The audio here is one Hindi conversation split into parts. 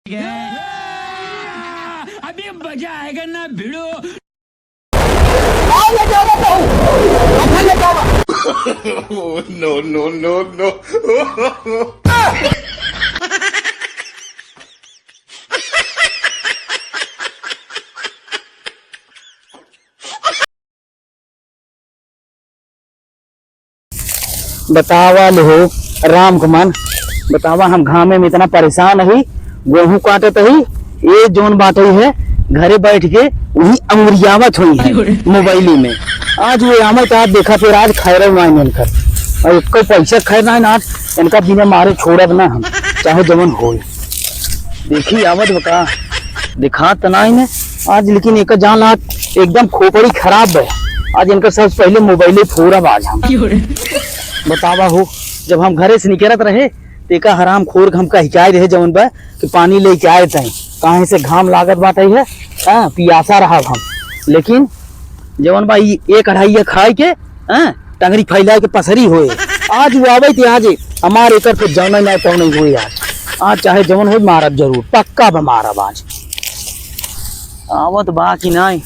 अभी मजा आएगा ना भिड़ो। No no no no. बतावा लो राम कुमार, बतावा हम घामे में इतना परेशान है, गेहूं काटत है, ये जोन बात हुई है घरे बैठ के वही अंगुरियावत हुई है मोबाइली में। आज वो आमत आज देखा फिर आज खैर मायने इनकर और इसको पैसा खैर ना आज इनका बिना मारे छोड़ब ना हम चाहे जमन हो। देखी आवत बता दिखा तनाई ने आज, लेकिन एक जान आज एकदम खोपड़ी खराब है। आज इनका सबसे पहले मोबाइले फोड़ब आज हम। बतावा हो जब हम घरे से निकलत रहे तेका हराम खोर हमका हिचाई रहे जवन बा कि पानी लेके आए थे, कहीं से घाम लागत बात है, पियासा रहा हम। लेकिन जवन बा एक कढ़ाई खाए के टंगरी फैला के पसरी होए। आज वो आवे थे, आज हमारे एकर पे जौन ना तो नहीं हुई। आज चाहे जवन हो मारब जरूर, पक्का बा मारब आज। आवत बा कि नहीं?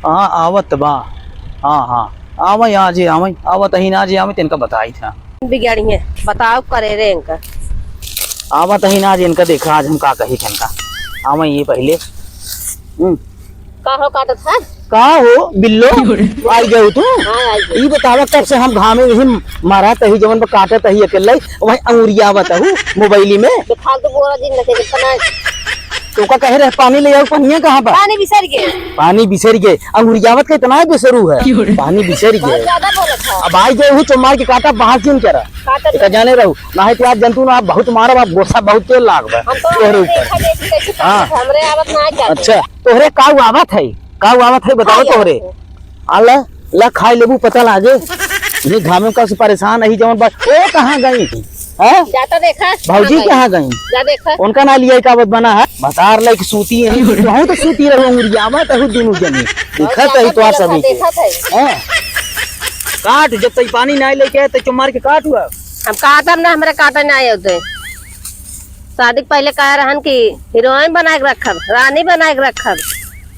हाँ आवत बा, हाँ हाँ आवे आज आवे आवत ही ना आवे तिनका बताई था बिगाड़ी है। बताओ करे रे इनका आवत ही ना इनका देखा आज हम का कही इनका आवे ये पहले का हो काटत है का हो बिल्लो आई गयो तू। हां आई ई बतावा कब से हम घामे में मारा तही जवन पर काटत ही अकेले वही अंगुरियावत हूं मोबाइली में। तो फालतू बोला दिन लगे कितना तो का कह रहे पानी ले आओ, पानी कहां बा? पानी बिसर गए, पानी बिसर गए। अंगुरियावत का इतना बेसरू है, पानी बिसर बहुत गए। ज्यादा बोला था। अब आई गए हूँ चमार के काटा बाहर क्यों करा काटत का जाने रहू ना है आप जंतु ना आप बहुत मारब, आप गोसा बहुत तेल लागबा हम तो तोहरे देखा ऊपर। देखी कैसे हाँ। काटत हमरे आवत ना जाते। अच्छा तोहरे काऊ आवत है, काऊ आवत है बताओ तोहरे आला ला खाई लेबू पता लागे। ये घामे का से परेशान है जवन बात ओ कहां गई थी हैं? जाता देखा भौजी कहां गई? जा देखा उनका ना लिया कावत बना है बतार लाइक सूती है वहां तो सूती रहो अंगुरियावा तो दोनों जनी दिखत है तो सभी के देखा था। हैं? काट जब तक पानी ना लेके तो चुमार के काट हुआ। हम काटब ना, हमरे काटन ना आए होते। शादी पहले कह रहन कि हीरोइन बना के रखब, रानी बना के रखब,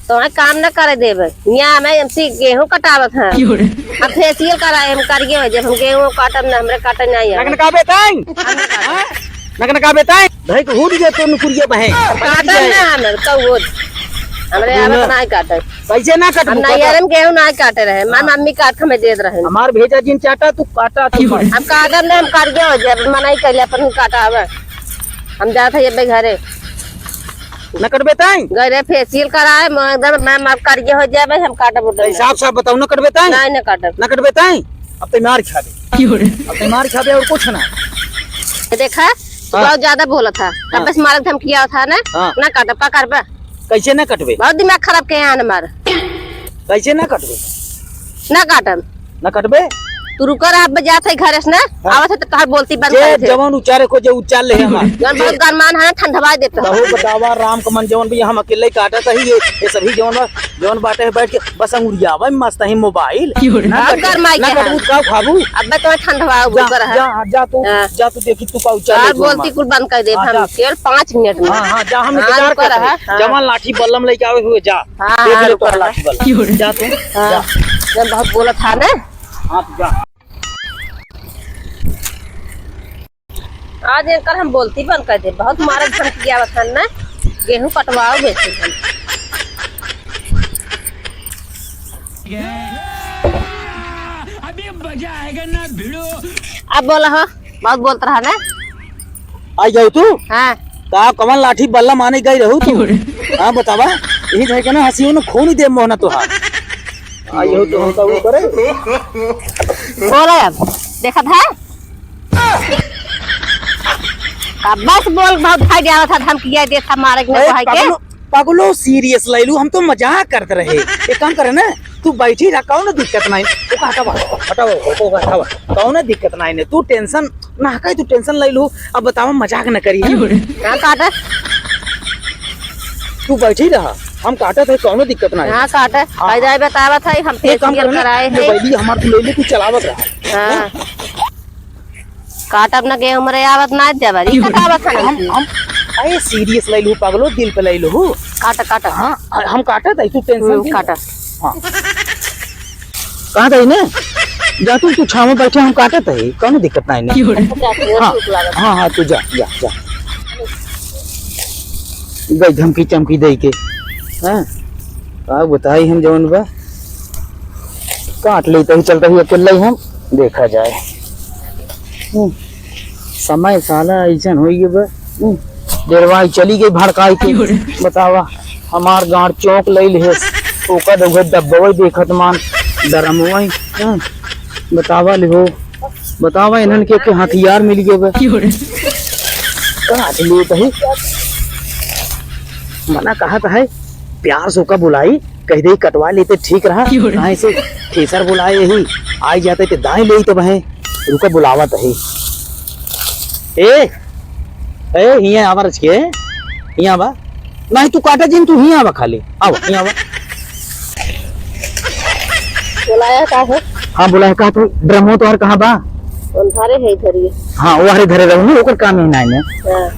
तो काम न करे देवे। यहाँ में हमसे गेहूं कटावत है, अब फेसियल कराए हम करिए जब हम गेहूं काटब ना हमरे काटन नहीं आए। नगन का बेताई नगन का बेताई भाई को हुड जे तो नुकुरिया बहे काटन ना हमर कौओ हमरे आवत नहीं काटे। कैसे ना कट हम नहीं यार हम गेहूं नहीं काटे रहे, मां मम्मी काट के हमें देत रहे। हमार भेजा जिन चाटा तू काटा तू हम काटब ना, हम करिए हो जब मनाई कर ले अपन काटा आवे। हम जात है ये घरे न कट बेताई गए फेसियल कराए एकदम मैं माफ करिए हो जाए हम काटब उधर हिसाब साहब बताओ न कट बेताई नहीं न काटब न कट बेताई अब तो मार खा दे अब तो मार खा दे और कुछ ना देखा बहुत ज्यादा बोला था तब बस मारक धमकी किया था ना ना काटब का करबा कैसे ना कटबे बहुत दिमाग खराब के यहाँ मार कैसे ना कटबे ना काटब न कटबे तू रुकर आप जात है घर से ना आवत है तो तोहर बोलती बंद कर दे। जवान उचारे को जो उचाल ले हमार जवन बहुत गरमान है ठंडवा देता बहु बतावा राम कमन जवन भी हम अकेले काटा था ही ये सभी जवन बाटे है बैठ के बस अंगुरियावा में मस्त है मोबाइल ना गरमाई ना के कटबू का खाबू अब तो ठंडवा बुकर है जा तू देखी तू का उचाल यार बोलती कुल बंद कर दे हम केवल 5 मिनट में। हां हां जा हम इंतजार कर रहे हैं जवान लाठी बल्लम लेके आवे हुए जा देख ले तो लाठी बल्लम जा तू जा जब बहुत बोला था ना हां तू जा। आज इनकर हम बोलती बंद कर दे, बहुत मारे धमकी आवत है ना गेहूं कटवाओ बेचे हम। अभी मजा आएगा ना भिड़ो। अब बोला हो बहुत बोलता रहा ना। आई जाओ तू हाँ का कमन लाठी बल्ला माने गई रहू तू हां बतावा यही है ना हंसी न खून दे मोहना तो हां आई जाओ तू हम का वो करे बोला अब देखा था बस बोल बहुत भाई जावा था धमकी दे था मारे ने भाई के पागलो सीरियस लैलू हम तो मजाक करते रहे एक काम करे ना तू बैठी रहा कौन दिक्कत नहीं तू हटावा हटावा हटावा कौन दिक्कत नहीं तू टेंशन ना कहीं तू टेंशन लैलू। अब बतावा मजाक न करी हां काटा तू बैठी रहा हम काटा थे कौन दिक्कत नहीं। हां काटा भाई जाए बतावा था हम फेसियल कराए हैं मोबाइल हमार तू ले ले तू चलावत रहा हां काटब ना गेहूं मरे आवत ना जाबरी कटावत है हम अरे सीरियस ले लू पागलो, दिल पे ले लू। काटा काटा। हाँ हम काटा था, तू टेंशन काटा। हाँ कहा था ने जा, तू छाव में बैठे, हम काटे थे, कौन दिक्कत ना है। हाँ हाँ तू जा जा जा, गई धमकी चमकी दे के। हाँ का बताई हम जवन बा काट लेते ही चलता ही अकेला ही हम देखा जाए। समय साला ऐसा हो गया बा, देरवाई चली गई भड़काई के। बतावा हमार गांड चौक ले ले ओका दो दब्बवे देखत मान डरमवाई। बतावा लिहो, बतावा इन्हन के हथियार मिल गए बा, काट लेते ही। मना कहा था है प्यार से ओका बुलाई, कह दे कटवा लेते ठीक रहा। दाएं से ठेसर बुलाए ही आई जाते थे, दाएं ले तो वह रुका बुलावा तही। ए हिया आवा रच के, हिया आवा नहीं तू काटा जिन, तू हिया आवा खाली आवा, हिया आवा। बुलाया का है? हाँ बुलाया का तो ड्रमो तो हर कहाँ बा? घरे है इधर ही। हाँ वो हरे घरे रहू ने, ओकर काम ही नहीं ने।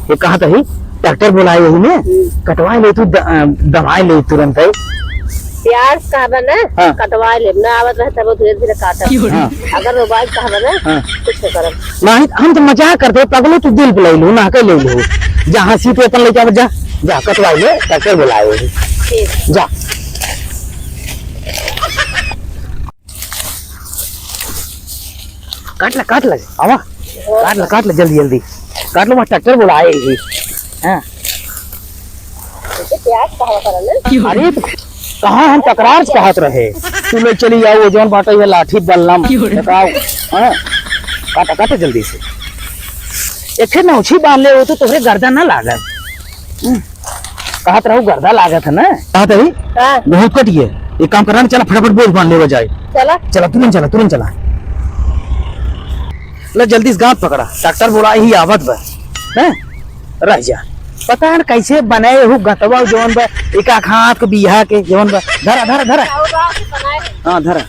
ये कहा था ही डॉक्टर बुलाए यही ने, कटवा ले तू दवाई ले तुरंत है। प्याज कहा बना हाँ। कटवा ले ना आवत रहता वो धीरे धीरे काटा। हाँ। अगर मोबाइल कहा बना हाँ। कुछ नहीं करब। नहीं हम तो मजाक करते पगलो, तू दिल पे ले लू ना के ले लू, जहाँ सीट अपन ले जा जा जा कटवा ले, डॉक्टर बुलाए ठीक जा। काट ले आवा, काट ले जल्दी जल्दी काट लो, वहाँ डॉक्टर बुलाए ही। हाँ प्याज कहा करना। अरे कहाँ हम तकरार से कहत रहे, तू ले चली जाओ वो जौन बाटे ये लाठी बल्लम बताओ। हाँ काटा काटा जल्दी से, एक फिर नौछी बांध ले, वो तो तुम्हें गर्दा ना लागत। कहत रहो गर्दा लागत है ना, कहत रही बहुत कटिए। एक काम करना, चला फटाफट बोझ बांध ले जाए। चला चला तुरंत चला ले जल्दी से गांठ पकड़ा, डॉक्टर बुलाए ही आवत बा। हैं रह जा, पता है कैसे बनाए हो गतवा जौन बा, एक हाथ के बिहा के जौन बा। धरा हाँ धरा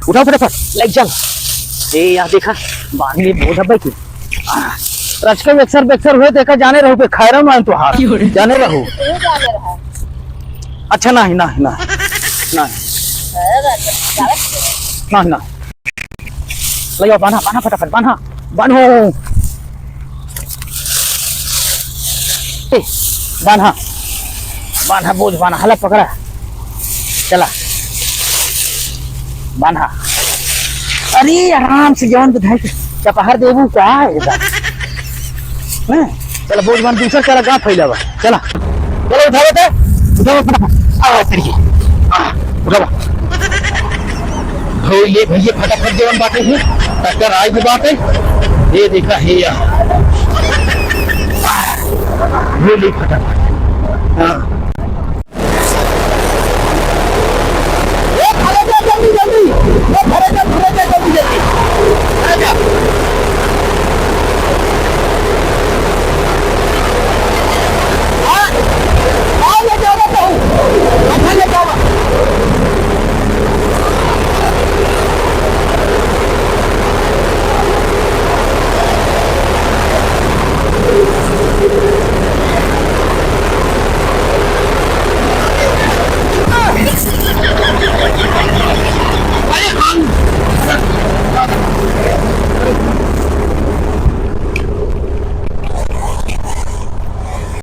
उठा फटाफट ले चल। ए यार देखा बांध ले बोझा भाई की रचके बेक्सर हुए देखा, जाने रहो पे खैरा मान तो हाथ जाने रहो। अच्छा नहीं ले जाओ, बांधा फटाफट बांधो बांधा बोझ बांधा, हला पकड़ा, चला बांधा। अरे आराम से जवान बधाई चपहर देबू क्या है चला बोझ बांध, दूसरा चला गाँव फैलावा। चला उठाओ फटाफट, आओ तेरी उठाओ ये भैया फटाफट जवान बाटे हैं, डॉक्टर आज भी बाटे ये देखा है यार, ये फटाफट। हाँ